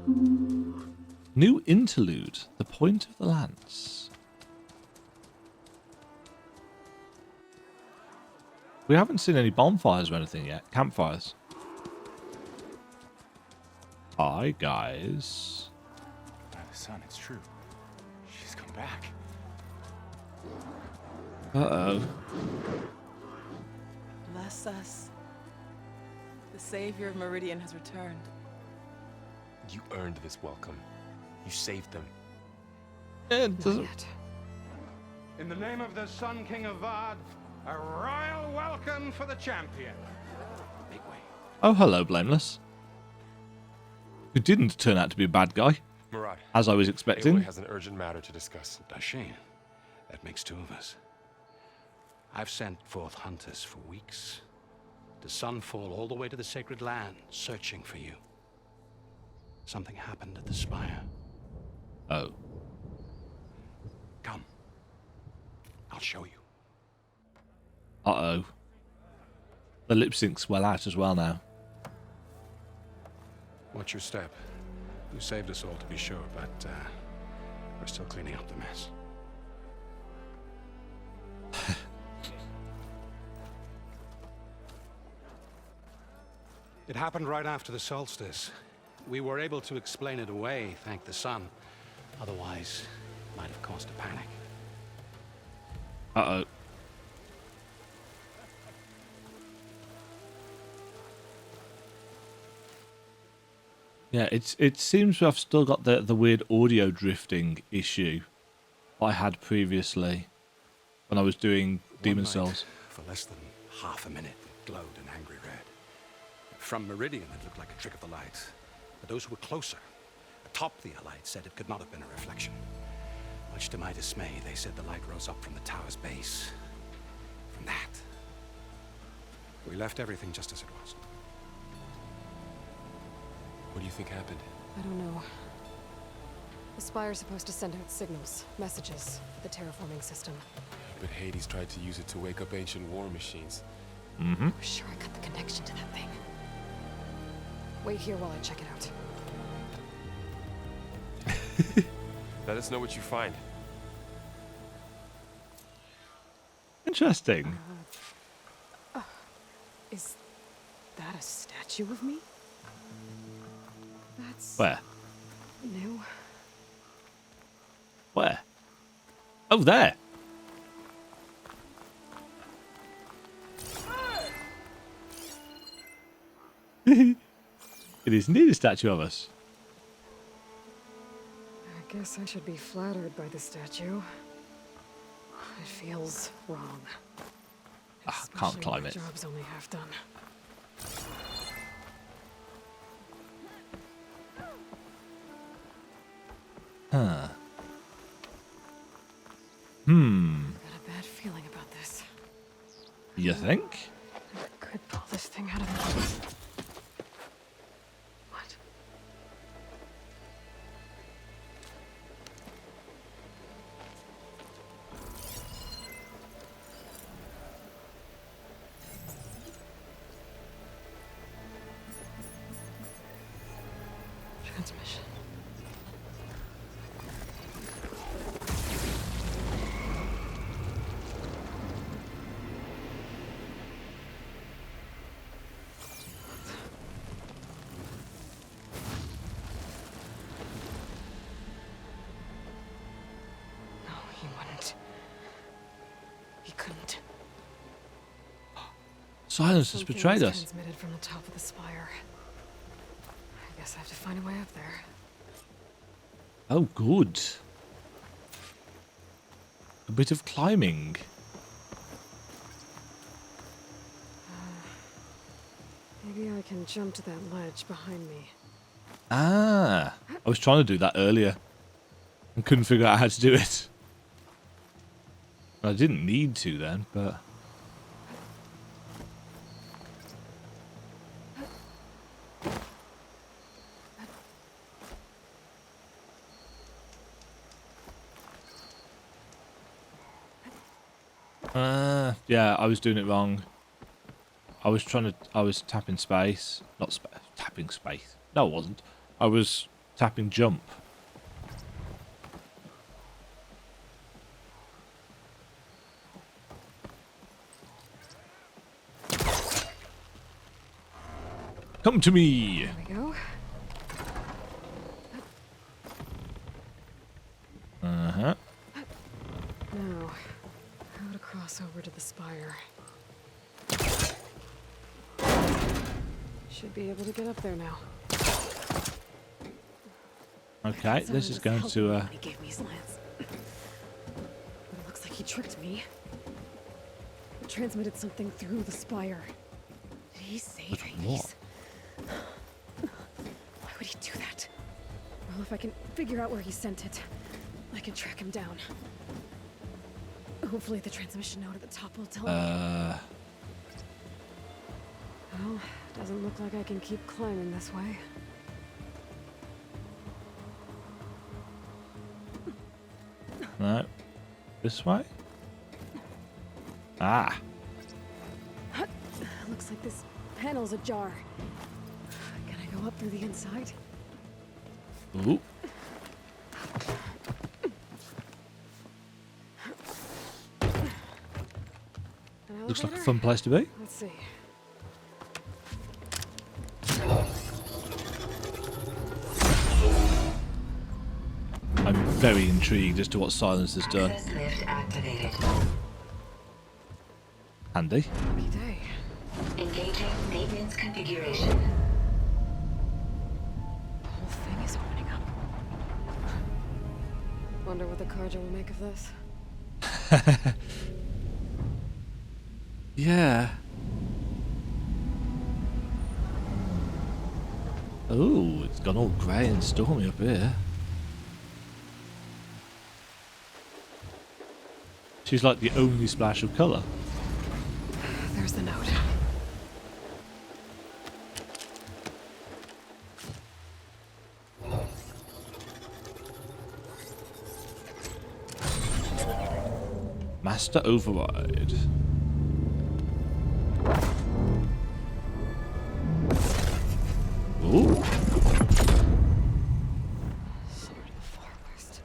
New interlude. The point of the lance. We haven't seen any bonfires or anything yet. Campfires. Hi, guys. By the sun, it's true. She's come back. Uh-oh. Bless us. The savior of Meridian has returned. You earned this welcome. You saved them. It doesn't... Yet. In the name of the Sun King of Vard, a royal welcome for the champion. Make way. Oh, hello, Blameless. Who didn't turn out to be a bad guy, Murad, as I was expecting. Aloy has an urgent matter to discuss. Dashane, that makes two of us. I've sent forth hunters for weeks. To Sunfall all the way to the Sacred Land, searching for you. Something happened at the Spire. Oh. Come. I'll show you. Uh-oh. The lip sync's well out as well now. Watch your step. You saved us all, to be sure, but we're still cleaning up the mess. It happened right after the solstice. We were able to explain it away, thank the sun. Otherwise, it might have caused a panic. Uh-oh. Yeah, it seems to have still got the weird audio drifting issue I had previously when I was doing Demon Souls. For less than half a minute, it glowed an angry red. From Meridian, it looked like a trick of the light. But those who were closer, atop the light, said it could not have been a reflection. Much to my dismay, they said the light rose up from the tower's base. From that, we left everything just as it was. What do you think happened? I don't know. The Spire's supposed to send out signals, messages, for the terraforming system. But Hades tried to use it to wake up ancient war machines. Mm-hmm. I was sure I got the connection to that thing. Wait here while I check it out. Let us know what you find. Interesting. Is that a statue of me? That's Where? new. Where? Oh, there. It is indeed a statue of us. I guess I should be flattered by the statue. It feels wrong. Can't Especially climb when it. my job's only half done. Huh. Got a bad feeling about this. You think? I could pull this thing out of me. What? Transmission. No, he wouldn't. He couldn't. Silence has Something betrayed was us. transmitted from the top of the spire. I guess I have to find a way up there. Oh, good. A bit of climbing. Maybe I can jump to that ledge behind me. Ah, I was trying to do that earlier and couldn't figure out how to do it. I didn't need to then, but... yeah, I was doing it wrong. I was tapping space. Not tapping space. No, I wasn't. I was Tapping jump. Come to me. There we go. Uh-huh. Now, how to cross over to the spire. Should be able to get up there now. Okay, this is going to He gave me slants. But it looks like he tricked me. He transmitted something through the spire. Did he save Hades? Why would he do that? Well, if I can figure out where he sent it, I can track him down. Hopefully the transmission note at the top will tell me. Well, doesn't look like I can keep climbing this way. no. This way? Ah. Looks like this panel's ajar. Can I go up through the inside? Ooh. An Looks like a elevator? fun place to be. Let's see. I'm very intrigued as to what Silence has done. Access lift activated. Handy. Lucky day. Engaging maintenance configuration. The whole thing is opening up. Wonder what the Carja will make of this. Yeah. Oh, it's gone all grey and stormy up here. She's like the only splash of colour. There's the note. Master override. Ooh. Sword of the Far West.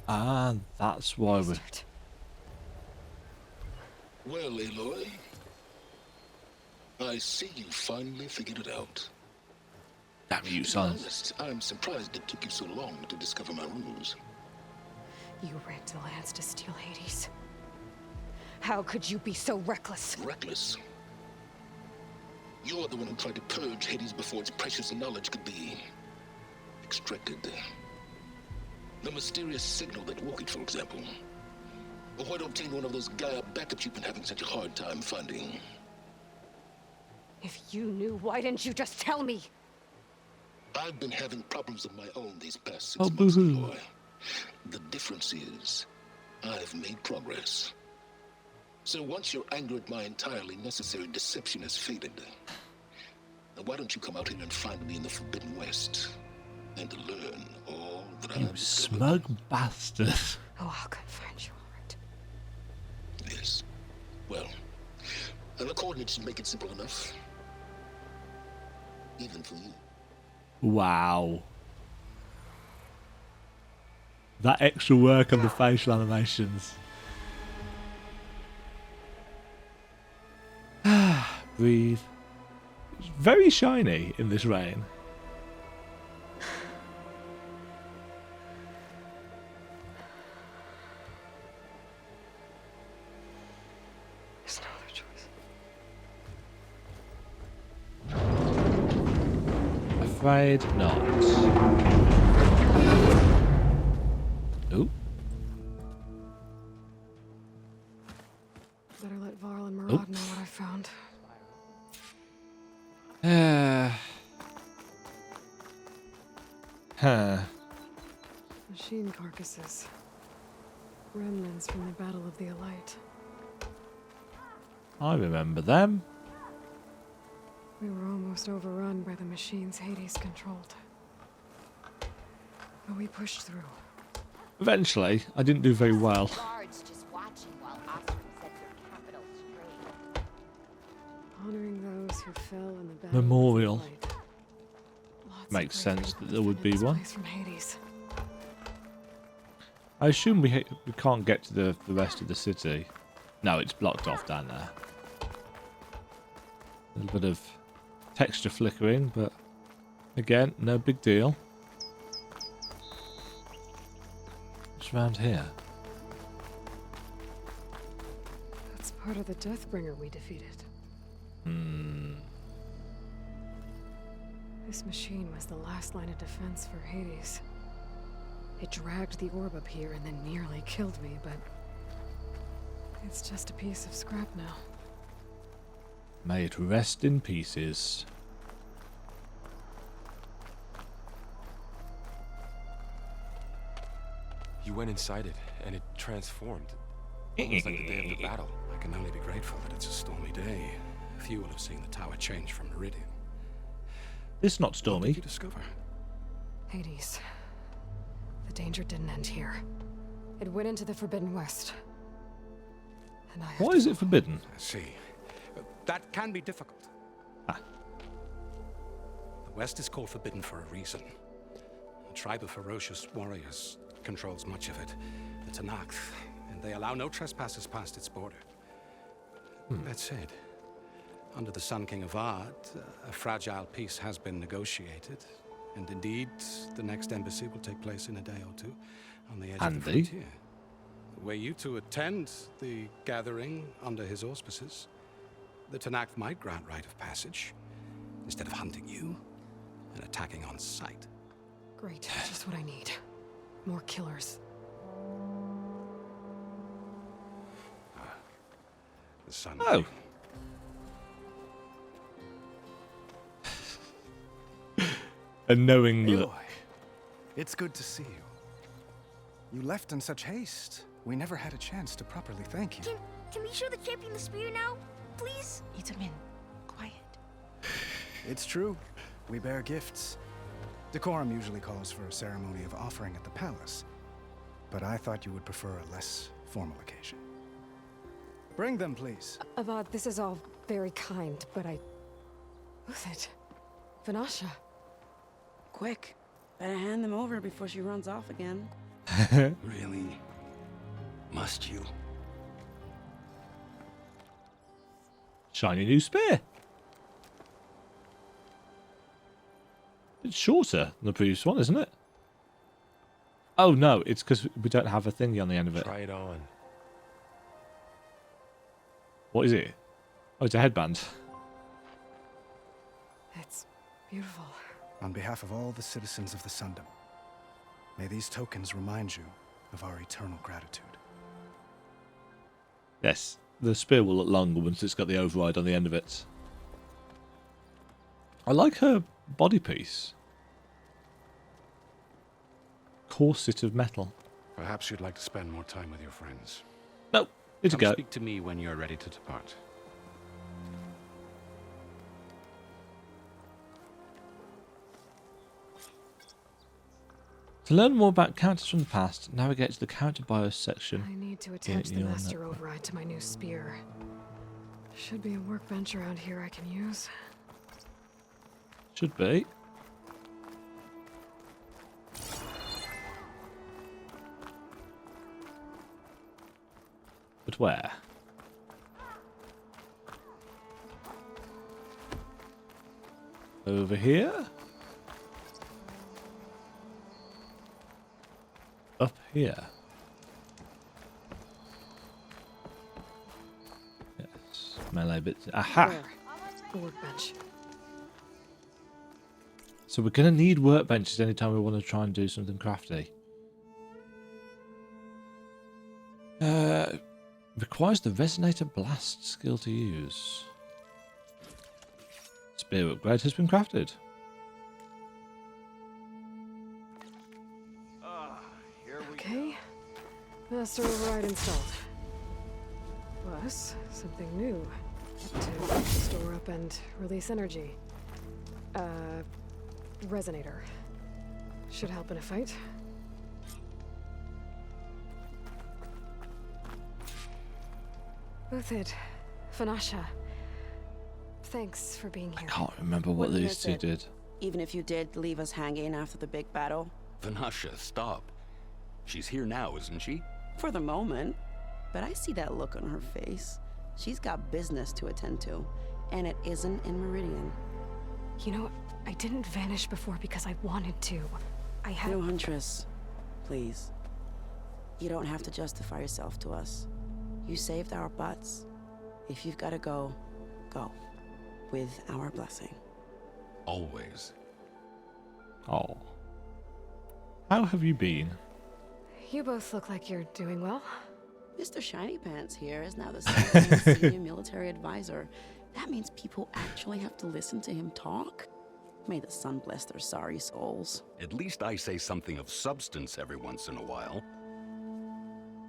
Ah, that's why we're... Start. Well, Aloy, I see you finally figured it out. Damn you, To be Silence. honest, I'm surprised it took you so long to discover my ruse. You rigged the lands to steal Hades. How could you be so reckless? Reckless. You're the one who tried to purge Hades before its precious knowledge could be extracted. The mysterious signal that woke it, for example. Or why to obtain one of those Gaia backups you've been having such a hard time finding. If you knew, why didn't you just tell me? I've been having problems of my own these past 6 Oh, months, boo-hoo. Aloy. The difference is, I've made progress. So once your anger at my entirely necessary deception has faded, now why don't you come out here and find me in the Forbidden West and learn all that You I've discovered? smug bastard. Oh, I'll come find you, all right. Yes. Well, and the coordinates should make it simple enough. Even for you. Wow. That extra work on the facial animations. Breathe. It's very shiny in this rain. There's no other choice. Afraid not. Ooh. Better let Varl and Murad know what I found. Huh. Machine carcasses. Remnants from the Battle of the Elite. I remember them. We were almost overrun by the machines Hades controlled. But we pushed through. Eventually, I didn't do very well. Guards just watching while Osram set your capital straight. Honoring those who fell in the Battle Memorial. of the Elite. Makes sense that there would be This one. place from Hades. I assume we can't get to the rest of the city. No, it's blocked off down there. A little bit of texture flickering, but again, no big deal. What's around here? That's part of the Deathbringer we defeated. This machine was the last line of defense for Hades. It dragged the orb up here and then nearly killed me, but it's just a piece of scrap now. May it rest in pieces. You went inside it, and it transformed. Almost like the day of the battle. I can only be grateful that it's a stormy day. Few will have seen the tower change from Meridian. It's not What stormy. did you discover? Hades. The danger didn't end here. It went into the Forbidden West. And I have Why to is it forbidden? I see. That can be difficult. Ah. The West is called Forbidden for a reason. A tribe of ferocious warriors controls much of it. The Tanakh, and they allow no trespassers past its border. That said, under the Sun King of Ard, a fragile peace has been negotiated. And indeed, the next embassy will take place in a day or two on the edge of the frontier. Were you to attend the gathering under his auspices, the Tanakh might grant right of passage, instead of hunting you and attacking on sight. Great, just what I need. More killers. The Sun Oh. King. A knowing look. Aloy, it's good to see you. You left in such haste. We never had a chance to properly thank you. Can we show the champion the spear now? Please? Itamin, quiet. It's true. We bear gifts. Decorum usually calls for a ceremony of offering at the palace, but I thought you would prefer a less formal occasion. Bring them, please. Avad, this is all very kind, but Uthid. Vanasha. Quick. Better hand them over before she runs off again. Really? Must you? Shiny new spear. It's shorter than the previous one, isn't it? Oh no, it's because we don't have a thingy on the end of it. Try it on. What is it? Oh, it's a headband. It's beautiful. On behalf of all the citizens of the Sundom, may these tokens remind you of our eternal gratitude. Yes, the spear will look longer once it's got the override on the end of it. I like her body piece. Corset of metal. Perhaps you'd like to spend more time with your friends. No, need to Come go. speak to me when you're ready to depart. To learn more about characters from the past, navigate to the character bios section. I need to attach the your master network. override to my new spear. Should be a workbench around here I can use. Should be. But where? Over here? Up here? Yes, melee bits. Aha! There. The workbench. So we're going to need workbenches anytime we want to try and do something crafty. Requires the Resonator Blast skill to use. Spear upgrade has been crafted. Okay. Master override installed. Plus, something new. To store up and release energy. Resonator. Should help in a fight. Uthid. Vanasha. Thanks for being I here. can't remember what Wouldn't these miss two it. did. Even if you did leave us hanging after the big battle? Vanasha, stop. She's here now, isn't she? For the moment. But I see that look on her face. She's got business to attend to. And it isn't in Meridian. You know, I didn't vanish before because I wanted to. I had... No, Huntress. Please. You don't have to justify yourself to us. You saved our butts. If you've got to go, go. With our blessing. Always. Oh. How have you been? You both look like you're doing well. Mr. Shiny Pants here is now the senior military advisor. That means people actually have to listen to him talk? May the sun bless their sorry souls. At least I say something of substance every once in a while.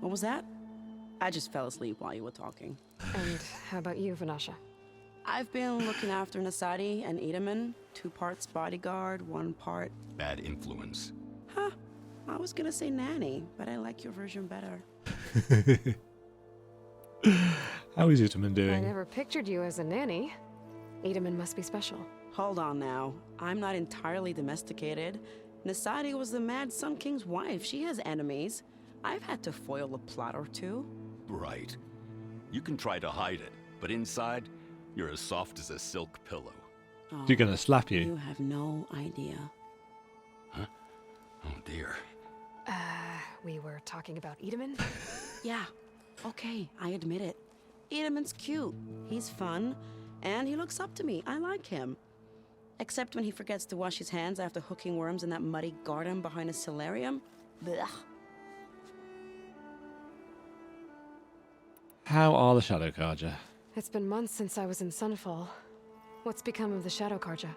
What was that? I just fell asleep while you were talking. And how about you, Vanasha? I've been looking after Nasadi and Edaman. 2 parts bodyguard, 1 part... Bad influence. Huh. I was gonna say nanny, but I like your version better. How is Itaman doing? I never pictured you as a nanny. Edaman must be special. Hold on now. I'm not entirely domesticated. Nasadi was the Mad Sun King's wife. She has enemies. I've had to foil a plot or 2. Right. You can try to hide it, but inside, you're as soft as a silk pillow. Oh, She's gonna slap you. You have no idea. Huh? Oh dear. We were talking about Edaman? Yeah. Okay, I admit it. Edaman's cute. He's fun. And he looks up to me. I like him. Except when he forgets to wash his hands after hooking worms in that muddy garden behind a solarium. Blech. How are the Shadow Carja? It's been months since I was in Sunfall. What's become of the Shadow Carja?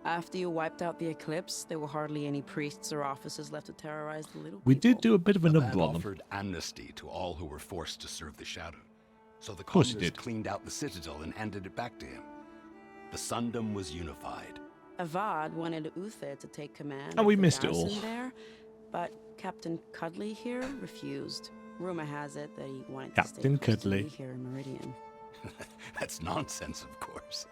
After you wiped out the eclipse, there were hardly any priests or officers left to terrorize the little We people. did do a bit of a The number lad on them. offered amnesty to all who were forced to serve the Shadow. So the course he Congress did. cleaned out the Citadel and handed it back to him. The Sundom was unified. Avad wanted Uther to take command And we of the missed it all. garrison there, but Captain Cuddly here refused. Rumor has it that he wanted to stay Captain close to me Cuddly. here in Meridian. That's nonsense, of course.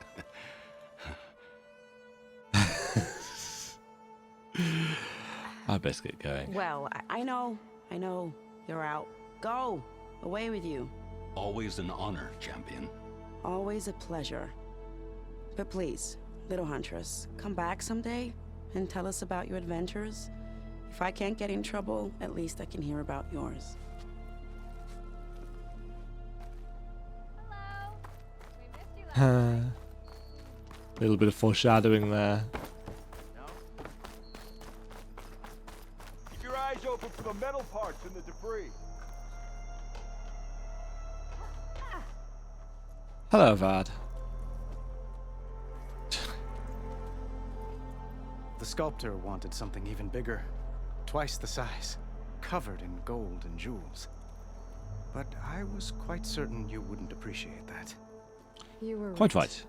I best get going. Well, I know. You're out. Go! Away with you. Always an honor, champion. Always a pleasure. But please, little Huntress, come back someday and tell us about your adventures. If I can't get in trouble, at least I can hear about yours. Hello. We missed you last night. A little bit of foreshadowing there. Keep your eyes open for the metal parts and the debris. Hello, Vad. The sculptor wanted something even bigger. Twice the size. Covered in gold and jewels. But I was quite certain you wouldn't appreciate that. You were Quite right.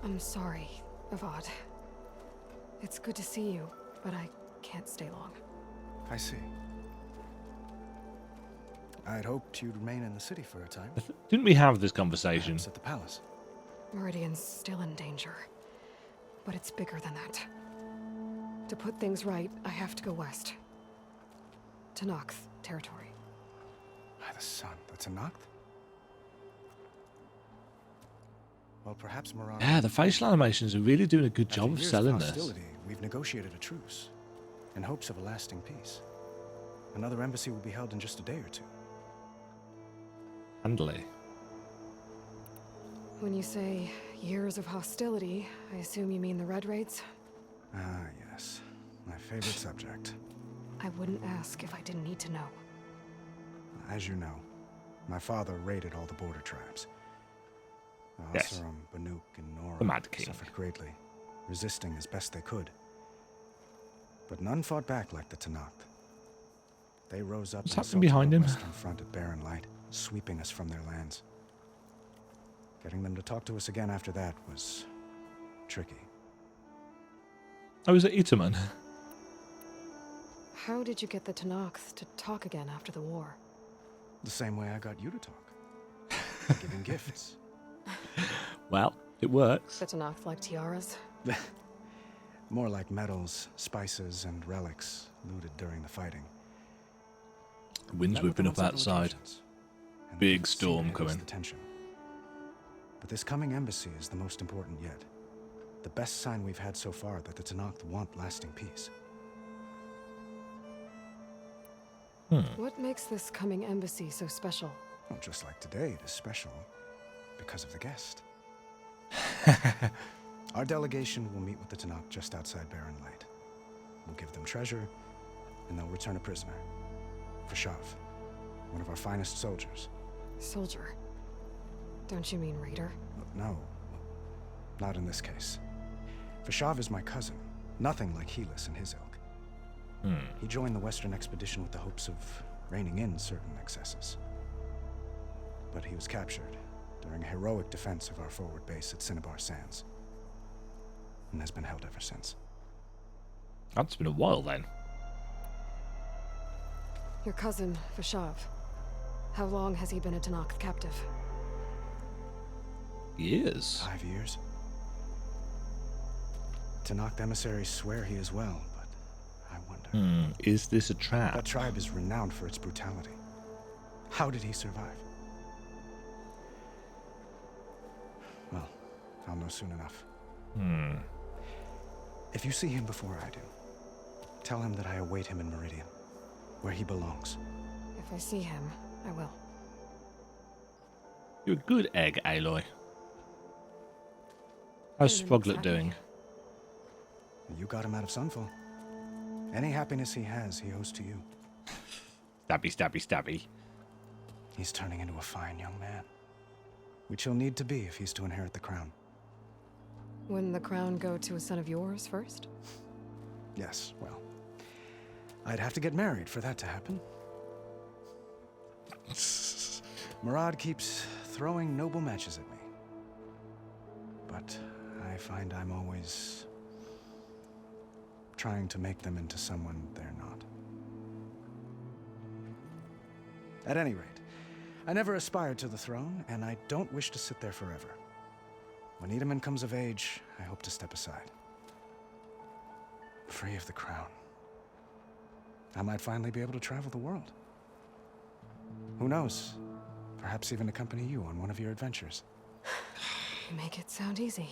I'm sorry, Avad. It's good to see you, but I can't stay long. I see. I'd hoped you'd remain in the city for a time. Didn't we have this conversation? Perhaps at the palace. Meridian's still in danger, but it's bigger than that. To put things right, I have to go west. To Nox territory. By the sun, that's a Noct? Well, perhaps Mirage... Yeah, the facial animations are really doing a good After job of years selling this. hostility, we've negotiated a truce, in hopes of a lasting peace. Another embassy will be held in just a day or 2. Handily. When you say years of hostility, I assume you mean the Red Raids? Ah, yes. My favorite subject. I wouldn't ask if I didn't need to know. As you know, my father raided all the border tribes. The Yes. Asuram, Banuk, and Nora The Mad King. suffered greatly, resisting as best they could. But none fought back like the Tanakh. They rose up What's and happening assaulted behind the him? western front at Barren Light, sweeping us from their lands. Getting them to talk to us again after that was tricky. Oh, is it Itaman? How did you get the Tanakhs to talk again after the war? The same way I got you to talk. giving gifts. Well, it works. The Tanakh like tiaras. More like medals, spices, and relics looted during the fighting. The wind's Met with them whipping on up several outside. occasions, and Big they storm seem to ease coming. the tension. But this coming embassy is the most important yet. The best sign we've had so far that the Tanakh want lasting peace. What makes this coming embassy so special? Well, just like today, it is special because of the guest. Our delegation will meet with the Tanakh just outside Barren Light. We'll give them treasure, and they'll return a prisoner. Vashav, one of our finest soldiers. Soldier? Don't you mean raider? No, not in this case. Vashav is my cousin, nothing like Helis and his ilk. He joined the Western expedition with the hopes of reining in certain excesses. But he was captured during a heroic defense of our forward base at Cinnabar Sands, and has been held ever since. That's been a while then. Your cousin, Vashav. How long has he been a Tanakh captive? Years. 5 years. Tanakh emissaries swear he is well, but I wonder. Is this a trap? That tribe is renowned for its brutality. How did he survive? Well, I'll know soon enough. If you see him before I do, tell him that I await him in Meridian, where he belongs. If I see him, I will. You're a good egg, Aloy. How's Sproglet doing? You got him out of Sunfall. Any happiness he has, he owes to you. Stabby, stabby, stabby. He's turning into a fine young man, which he'll need to be if he's to inherit the crown. Wouldn't the crown go to a son of yours first? Yes, well, I'd have to get married for that to happen. Murad keeps throwing noble matches at me. But I find I'm always trying to make them into someone they're not. At any rate, I never aspired to the throne, and I don't wish to sit there forever. When Edaman comes of age, I hope to step aside. Free of the crown. I might finally be able to travel the world. Who knows? Perhaps even accompany you on one of your adventures. You make it sound easy.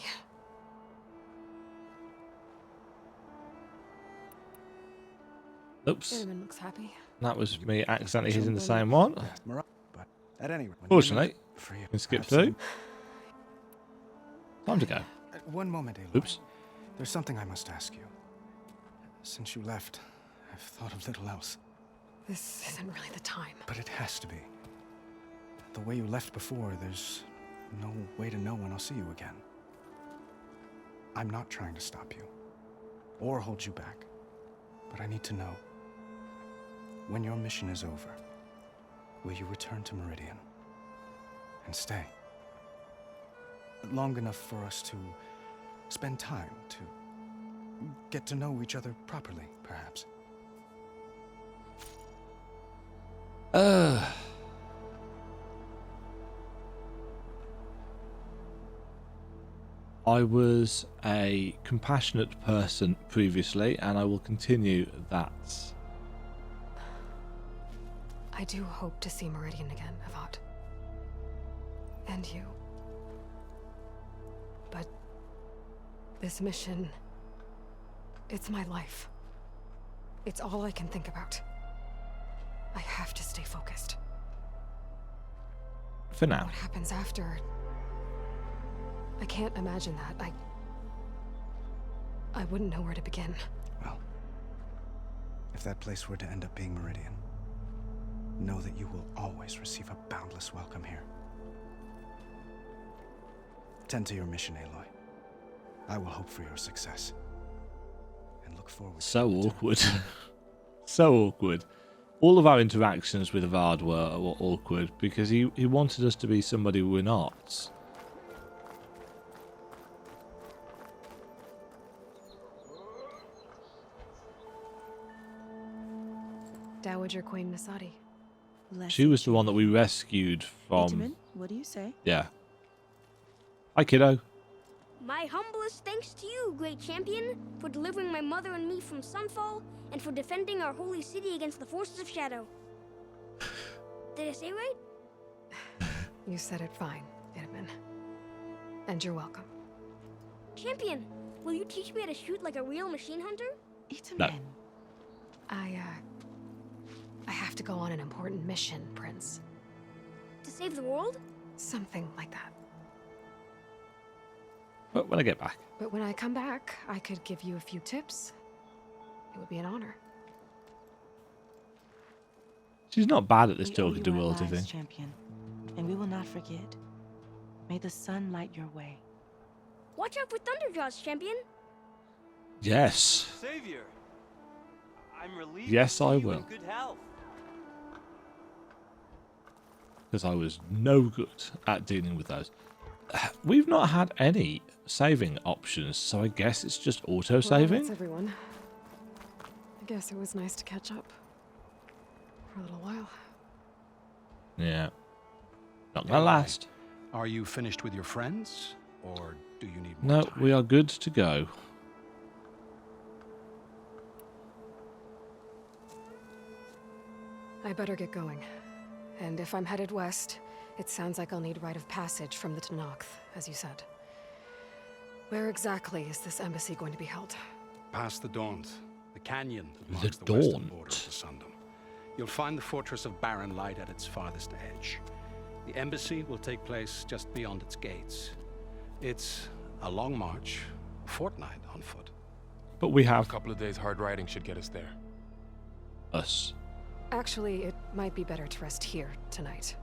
Oops. Edaman looks happy. That was me accidentally hitting the same one. But at any rate, Fortunately, free of can skip perhaps through. Time to go. One moment, Aloy. Oops. There's something I must ask you. Since you left, I've thought of little else. This isn't really the time. But it has to be. The way you left before, there's no way to know when I'll see you again. I'm not trying to stop you, or hold you back. But I need to know, when your mission is over, will you return to Meridian and stay? Long enough for us to spend time, to get to know each other properly, perhaps. I was a compassionate person previously, and I will continue that. I do hope to see Meridian again, Avad. And you. But this mission, it's my life. It's all I can think about. I have to stay focused. For now. What happens after? I can't imagine that. I wouldn't know where to begin. Well, if that place were to end up being Meridian, know that you will always receive a boundless welcome here. Tend to your mission, Aloy. I will hope for your success. And look forward So to it. awkward. So awkward. All of our interactions with Avad were awkward because he wanted us to be somebody we're not. Dowager Queen Nasadi. She was the one that we rescued from. Itamen, what do you say? Yeah. Hi, kiddo. My humblest thanks to you, great champion, for delivering my mother and me from Sunfall, and for defending our holy city against the forces of Shadow. Did I say right? You said it fine, Itamen. And you're welcome. Champion, will you teach me how to shoot like a real machine hunter? Itamen. No. I have to go on an important mission, Prince. To save the world? Something like that. But when I get back. But when I come back, I could give you a few tips. It would be an honor. She's not bad at this We owe talking you to our royalty lives, thing. champion, and we will not forget. May the sun light your way. Watch out for Thunderjaws, champion. Yes. Savior, I'm relieved Yes, to see I you will. in good health. Because I was no good at dealing with those. We've not had any saving options, so I guess it's just Well, auto-saving? that's everyone. I guess it was nice to catch up. For a little while. Yeah. Not gonna last. Are you finished with your friends, or do you need No, more time? we are good to go. I better get going. And if I'm headed west, it sounds like I'll need rite of passage from the Tenakth, as you said. Where exactly is this embassy going to be held? Past the Daunt, the canyon that The marks the western Daunt? border of the Sundom. You'll find the fortress of Barren Light at its farthest edge. The embassy will take place just beyond its gates. It's a long march, a fortnight on foot. But we A have couple of days hard riding should get us there. us. Actually, it might be better to rest here tonight.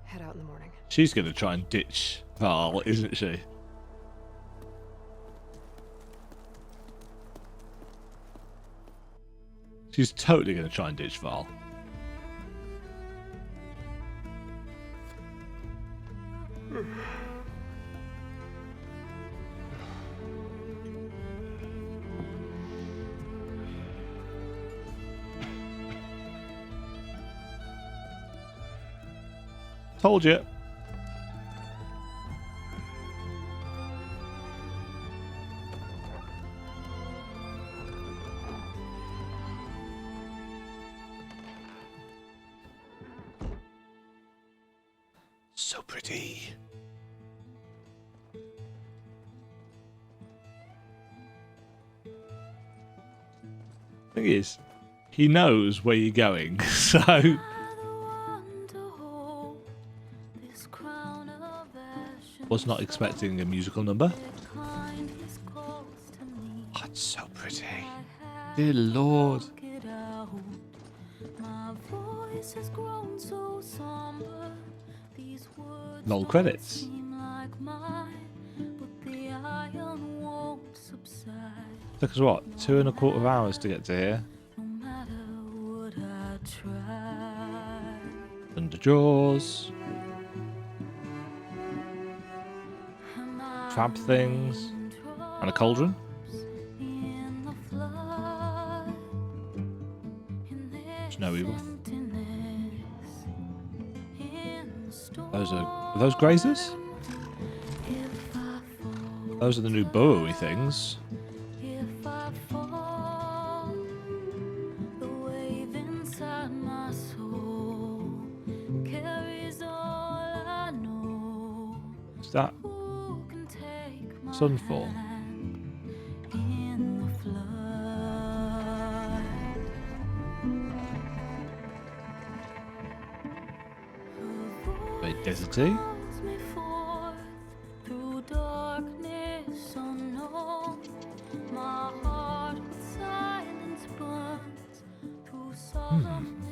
Head out in the morning. She's gonna try and ditch Val, isn't she? She's totally gonna try and ditch Val. Told you. So pretty. Thing is, he knows where you're going, so. Was not expecting a musical number. Oh, it's so pretty. Dear Lord. Roll credits. Took us what, 2.25 hours to get to here. Under jaws. Crab things. And a cauldron. Snowy Wolf. Are those grazers? Those are the new burrowy things. Is that Sunfall? Very deserty.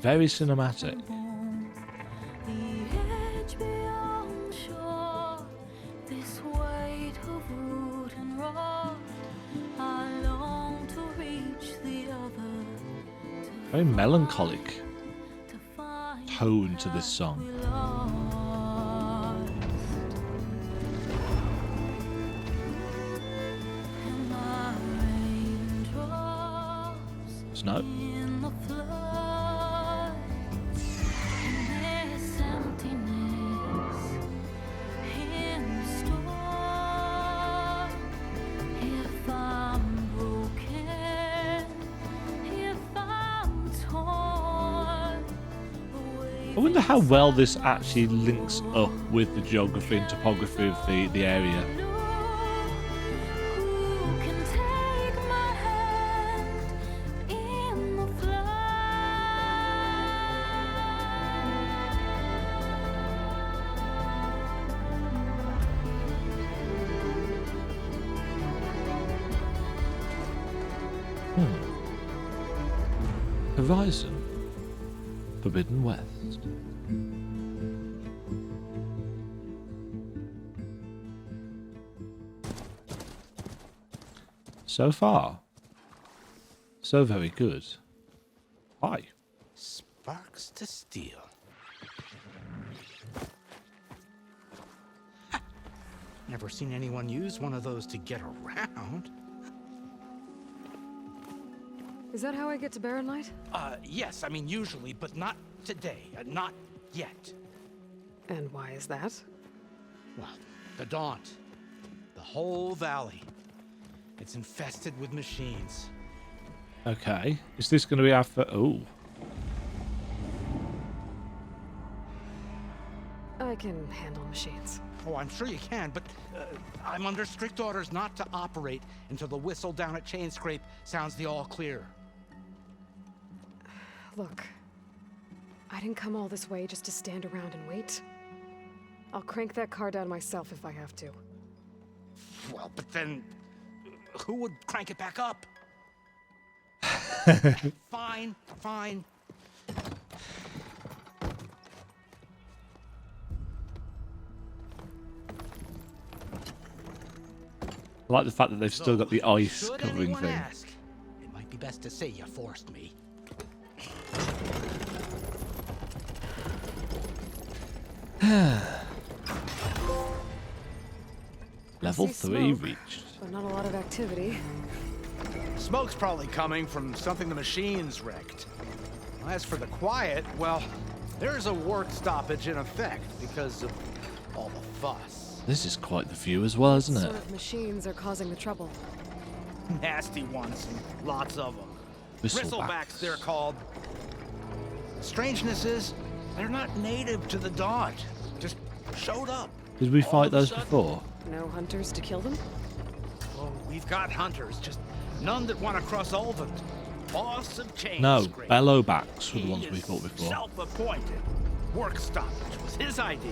Very cinematic. Very melancholic tone to this song. Snow. wonder how well this actually links up with the geography and topography of the area. Horizon. Forbidden West. So far, so very good. Hi. Sparks to steel. Never seen anyone use one of those to get around. Is that how I get to Barren Light? Yes, I mean usually, but not today. Not yet. And why is that? Well, the Daunt. The whole valley. It's infested with machines. Okay. Is this going to be our oh. I can handle machines. Oh, I'm sure you can, but I'm under strict orders not to operate until the whistle down at Chain Scrape sounds the all clear. Look, I didn't come all this way just to stand around and wait. I'll crank that car down myself if I have to. Well, but then who would crank it back up? Fine, fine. I like the fact that they've still got the ice Should covering anyone thing. ask, it might be best to say you forced me. Level 3 smoke, reached. but not a lot of activity. Smoke's probably coming from something the machines wrecked. As for the quiet, well, there's a work stoppage in effect because of all the fuss. This is quite the view as well, isn't What it? sort of machines are causing the trouble? Nasty ones, and lots of them. Bristlebacks. Bristlebacks, they're called. Strangeness is, they're not native to the Daunt. Just showed up. Did we All fight of a those sudden. before? No hunters to kill them? Oh, we've got hunters, just none that want to cross Ulvund. Boss of Chain No, Scrape. bellowbacks were the He ones we is fought before. Self-appointed. Work stoppage was his idea.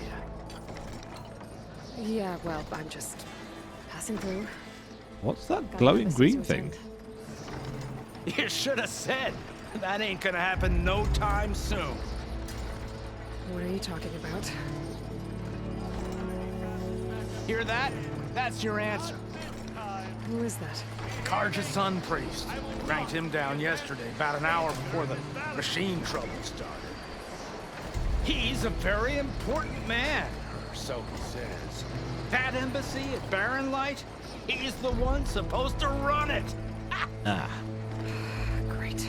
Yeah, well, I'm just passing through. What's that Got glowing notices green to thing? attend. You should have said. That ain't gonna happen no time soon. What are you talking about? Hear that? That's your answer. Who is that? Karja's son priest. Cranked him down yesterday, about an hour before the machine trouble started. He's a very important man, or so he says. That embassy at Barren Light, he's the one supposed to run it. Ah. Great.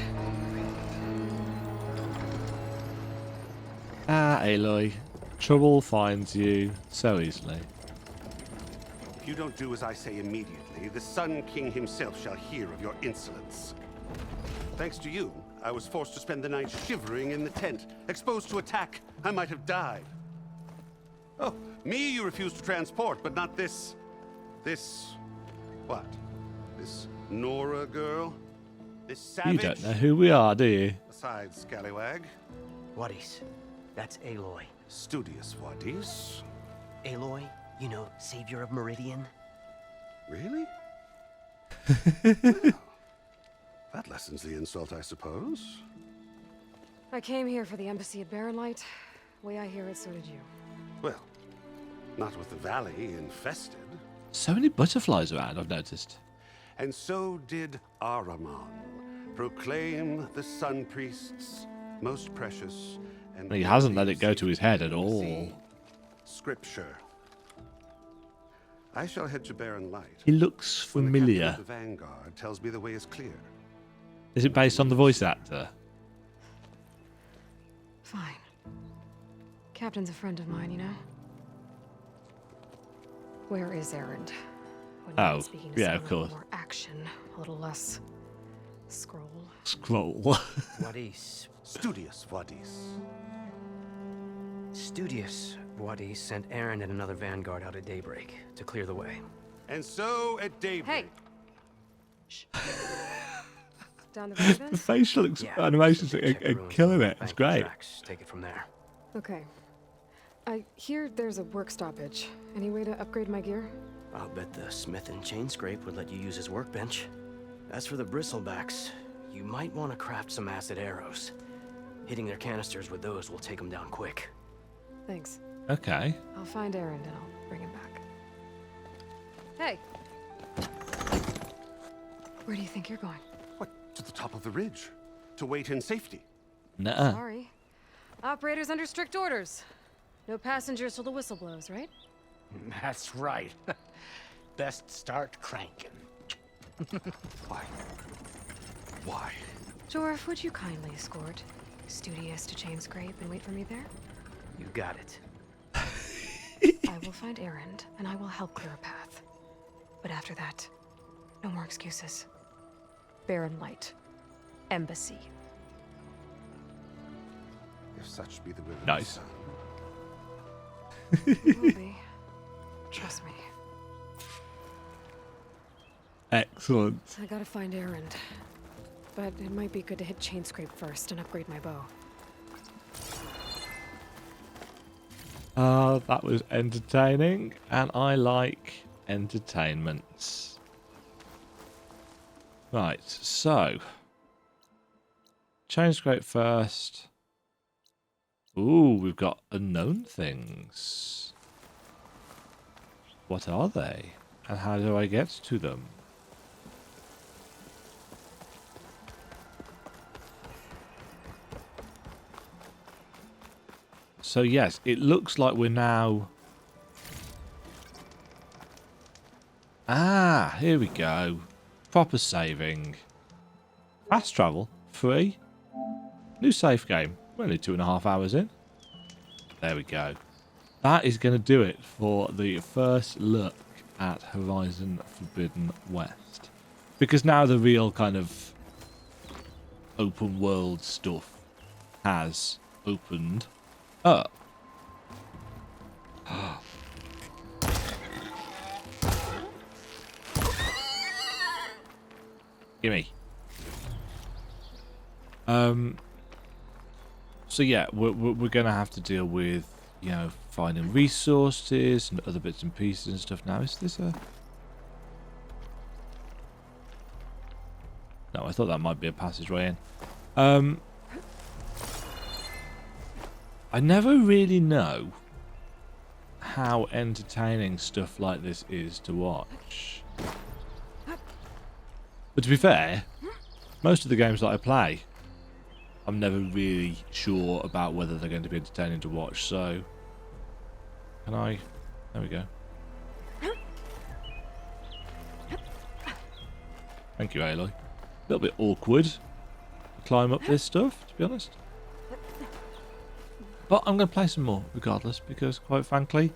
Ah, Aloy. Trouble finds you so easily. If you don't do as I say immediately, the Sun King himself shall hear of your insolence. Thanks to you, I was forced to spend the night shivering in the tent. Exposed to attack, I might have died. Oh, me you refuse to transport, but not this... what? This Nora girl? This savage? You don't know who we are, do you? Besides, scallywag. Wadis. That's Aloy. Studious Wadis. Aloy, you know, savior of Meridian. Really? Well, that lessens the insult, I suppose. I came here for the embassy at Barren Light. Way I hear it, so did you. Well, not with the valley infested. So many butterflies around, I've noticed. And so did Ahriman. Proclaim the Sun Priests most precious and... He hasn't let it go to his head at all. Scripture. I shall head to Barren Light. He looks familiar. When the captain of the Vanguard tells me the way is clear. Is it based on the voice actor? Fine. Captain's a friend of mine, you know? Where is Erend? When Oh, speaking to yeah, of someone, a little course. more action, a little less scroll. Scroll. Wadis. Studious Wadis. Studious Wadis sent Aaron and another vanguard out at daybreak to clear the way. And so at daybreak. Hey. Down the road then? The facial animations are killing it. It's great. Take it from there. Okay. I hear there's a work stoppage. Any way to upgrade my gear? I'll bet the smith and chain scrape would let you use his workbench. As for the bristlebacks, you might want to craft some acid arrows. Hitting their canisters with those will take them down quick. Thanks. Okay. I'll find Aaron and I'll bring him back. Hey! Where do you think you're going? What? To the top of the ridge. To wait in safety. Nuh-uh. Sorry. Operator's under strict orders. No passengers till the whistle blows, right? That's right. Best start cranking. Why? Why? Jorf, would you kindly escort Studious to chain scrape and wait for me there? You got it. I will find Aaron, and I will help clear a path. But after that, no more excuses. Barren Light. Embassy. If such be the will of Nice. the sun. It will be. Trust me. Excellent. I gotta find Aaron. But it might be good to hit chain scrape first and upgrade my bow. That was entertaining, and I like entertainments. Right, so chain scrape first. Ooh, we've got unknown things. What are they? And how do I get to them? So yes, it looks like we're now... Ah, here we go. Proper saving. Fast travel. Free. New safe game. We're only 2.5 hours in. There we go. That is going to do it for the first look at Horizon Forbidden West. Because now the real kind of open world stuff has opened up. Gimme. So yeah, we're gonna have to deal with, you know, finding resources and other bits and pieces and stuff. Now, is this a... No, I thought that might be a passageway in. I never really know how entertaining stuff like this is to watch. But to be fair, most of the games that I play, I'm never really sure about whether they're going to be entertaining to watch, so... Can I... There we go. Thank you, Aloy. A little bit awkward to climb up this stuff, to be honest. But I'm going to play some more, regardless, because, quite frankly,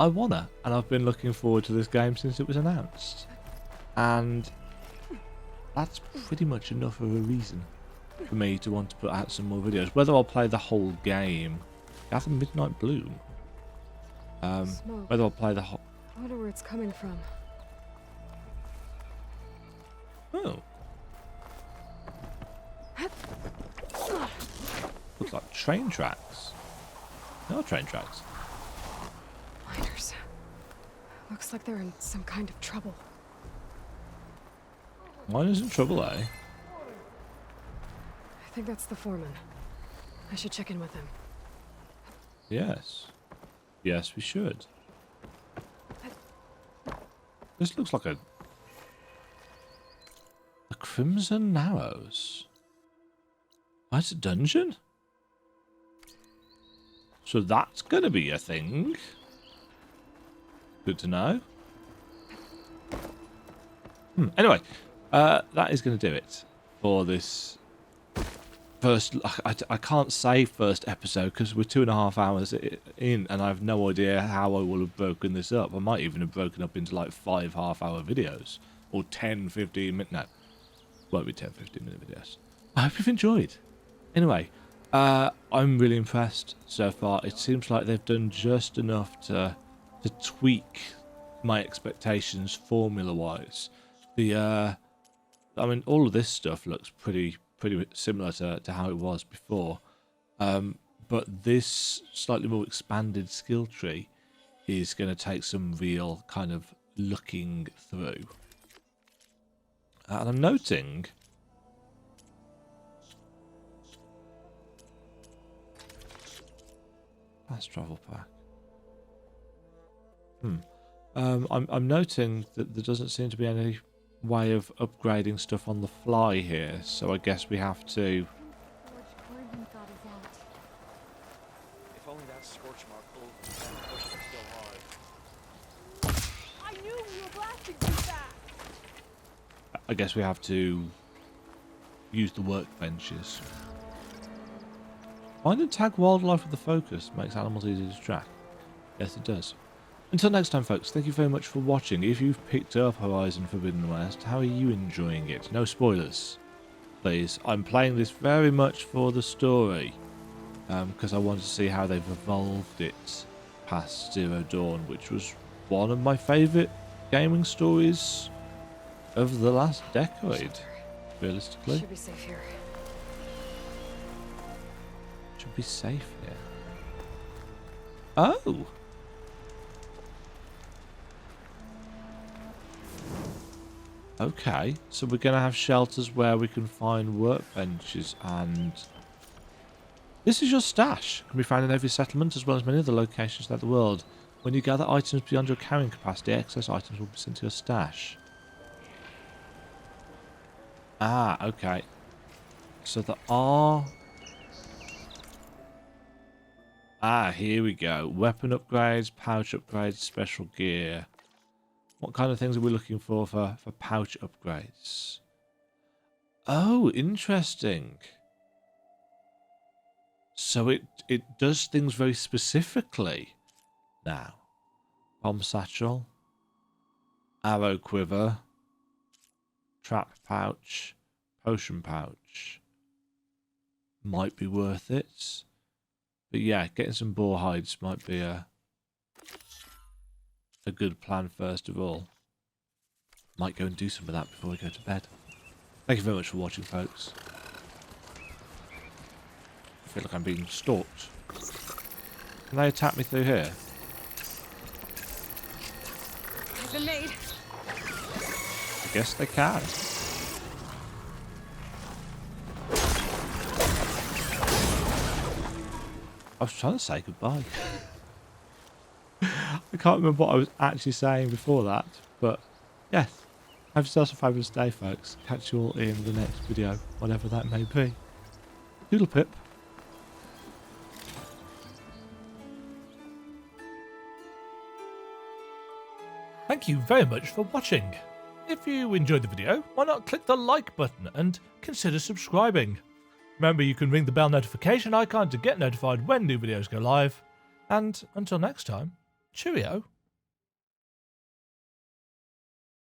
I wanna. And I've been looking forward to this game since it was announced. And that's pretty much enough of a reason for me to want to put out some more videos. Whether I'll play the whole game, Gather Midnight Bloom. Whether I'll play the whole... I wonder where it's coming from. Oh. Looks like train tracks. No train tracks. Miners. Looks like they're in some kind of trouble. Miners in trouble, eh? I think that's the foreman. I should check in with him. Yes. Yes, we should. This looks like a Crimson Narrows. That's a dungeon? So that's going to be a thing. Good to know. Anyway, that is going to do it for this first... I can't say first episode because we're 2.5 hours in and I have no idea how I will have broken this up. I might even have broken up into like 5 half-hour videos. Or 10, 15 minute... No. Won't be 10, 15 minute videos. I hope you've enjoyed. Anyway, I'm really impressed so far. It seems like they've done just enough to tweak my expectations formula-wise. I mean, all of this stuff looks pretty similar to how it was before. But this slightly more expanded skill tree is going to take some real kind of looking through. And I'm noting fast travel pack. I'm noting that there doesn't seem to be any way of upgrading stuff on the fly here, so I guess we have to. If only that scorch mark will push them so hard. I knew we were blasting too fast. I guess we have to use the workbenches. Find and tag wildlife with the focus makes animals easy to track. Yes, it does. Until next time, folks, thank you very much for watching. If you've picked up Horizon Forbidden West, how are you enjoying it? No spoilers, please. I'm playing this very much for the story, because I want to see how they've evolved it past Zero Dawn, which was one of my favourite gaming stories of the last decade, realistically. Should be safe here. Should be safe here. Oh! Okay, so we're going to have shelters where we can find workbenches, and this is your stash. Can be found in every settlement as well as many other locations throughout the world. When you gather items beyond your carrying capacity, excess items will be sent to your stash. Ah, okay. So there are... Ah, here we go. Weapon upgrades, pouch upgrades, special gear. What kind of things are we looking for pouch upgrades? Oh, interesting. So it does things very specifically now. Bomb satchel, arrow quiver, trap pouch, potion pouch. Might be worth it. But yeah, getting some boar hides might be a good plan first of all. Might go and do some of that before we go to bed. Thank you very much for watching, folks. I feel like I'm being stalked. Can they attack me through here? Has been made. I guess they can. I was trying to say goodbye. I can't remember what I was actually saying before that, but yes. Have yourselves a fabulous day, folks. Catch you all in the next video, whatever that may be. Doodle pip. Thank you very much for watching. If you enjoyed the video, why not click the like button and consider subscribing. Remember, you can ring the bell notification icon to get notified when new videos go live. And until next time, cheerio.